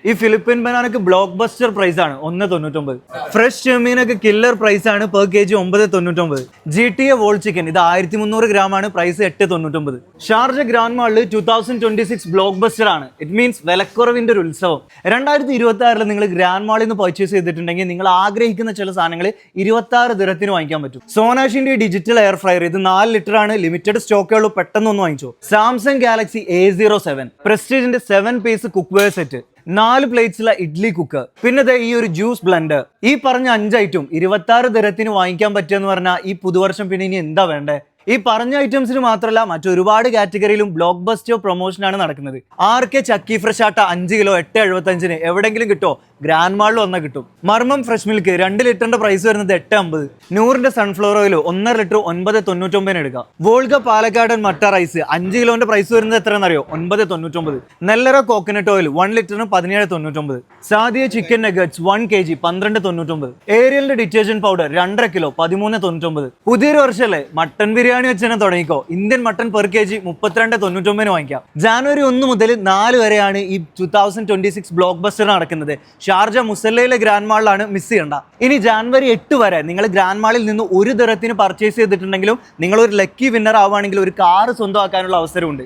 ഈ ഫിലിപ്പിൻ ബനാനക്ക് block buster price ആണ് 1.99. ഫ്രഷ് ചെമ്മീനൊക്കെ കില്ലർ പ്രൈസ് ആണ് per kg 9.99. GTA whole chicken ഇത് 1300 ഗ്രാം ആണ്, പ്രൈസ് 8.99. ഷാർജ ഗ്രാൻഡ് മാളിൽ 2026 ബ്ലോക്ക് ബസ്റ്റർ ആണ്. ഇറ്റ് മീൻസ് വിലക്കുറവിന്റെ ഒരു ഉത്സവം. 2026 നിങ്ങൾ ഗ്രാൻഡ് മാളിൽ നിന്ന് പർച്ചേസ് ചെയ്തിട്ടുണ്ടെങ്കിൽ നിങ്ങൾ ആഗ്രഹിക്കുന്ന ചില സാധനങ്ങൾ 26 ദിറത്തിന് വാങ്ങിക്കാൻ പറ്റും. സോനാഷിന്റെ ഡിജിറ്റൽ എയർ ഫ്രയർ ഇത് 4 ലിറ്റർ ആണ്, ലിമിറ്റഡ് സ്റ്റോക്കേ ഉള്ളൂ, പെട്ടെന്ന് ഒന്ന് വാങ്ങിച്ചോ. സാംസങ് ഗാലക്സി A07 പ്രസ്റ്റീജിന്റെ 7 പീസ് കുക്ക് വെയർ സെറ്റ്, 4 പ്ലേറ്റ്സുള്ള ഇഡ്ലി കുക്കർ, പിന്നെ ഈ ഒരു ജ്യൂസ് ബ്ലെൻഡർ. ഈ പറഞ്ഞ 5 ഐറ്റം 26 ദിറത്തിന് വാങ്ങിക്കാൻ പറ്റുമെന്ന് പറഞ്ഞാൽ ഈ പുതുവർഷം പിന്നെ ഇനി എന്താ വേണ്ടേ? ഈ പറഞ്ഞ ഐറ്റംസിന് മാത്രമല്ല മറ്റൊരുപാട് കാറ്റഗറിയിലും ബ്ലോക്ക് ബസ്റ്റർ പ്രൊമോഷനാണ് നടക്കുന്നത്. RK ചക്കി ഫ്രഷ് ആട്ട 5 കിലോ 8.75 എവിടെങ്കിലും കിട്ടോ? ഗ്രാൻഡ് മാളിൽ വന്നാൽ കിട്ടും. മർമ്മം ഫ്രഷ് മിൽക്ക് 2 ലിറ്ററിന്റെ പ്രൈസ് വരുന്നത് 8.50. 100ന്റെ സൺഫ്ലവർ ഓയിൽ 1.5 ലിറ്റർ 9.99 എടുക്കാം. വോൾഗ പാലക്കാടൻ മട്ട റൈസ് 5 കിലോന്റെ പ്രൈസ് വരുന്നത് എത്രയെന്നറിയോ? 9.99. നെല്ലറ കോക്കനട്ട് ഓയിൽ 1 ലിറ്ററിന് 17.99. Sadia chicken nuggets 1 kg 12.99. ഏരിയലിന്റെ ഡിറ്റർജന്റ് പൗഡർ 2.5 കിലോ 13.99. പുതിയൊരു വർഷമല്ലേ, മട്ടൻ ബിരിയാണി വെച്ച് തുടങ്ങിക്കോ. ഇന്ത്യൻ മട്ടൺ പെർ kg 32.99 വാങ്ങിക്കാം. ജാനുവരി 1 മുതൽ 4 വരെയാണ് ഈ 2026 ബ്ലോക്ക് ബസ്റ്റർ നടക്കുന്നത്. ഷാർജ മുസല്ലയിലെ ഗ്രാൻഡ് മാളിലാണ്, മിസ് ചെയ്യണ്ട. ഇനി ജാനുവരി 8 വരെ നിങ്ങൾ ഗ്രാൻഡ് മാളിൽ നിന്ന് 1 ദിറത്തിന് പർച്ചേസ് ചെയ്തിട്ടുണ്ടെങ്കിലും നിങ്ങൾ ഒരു ലക്കി വിന്നർ ആവുകയാണെങ്കിൽ ഒരു കാർ സ്വന്തമാക്കാനുള്ള അവസരമുണ്ട്.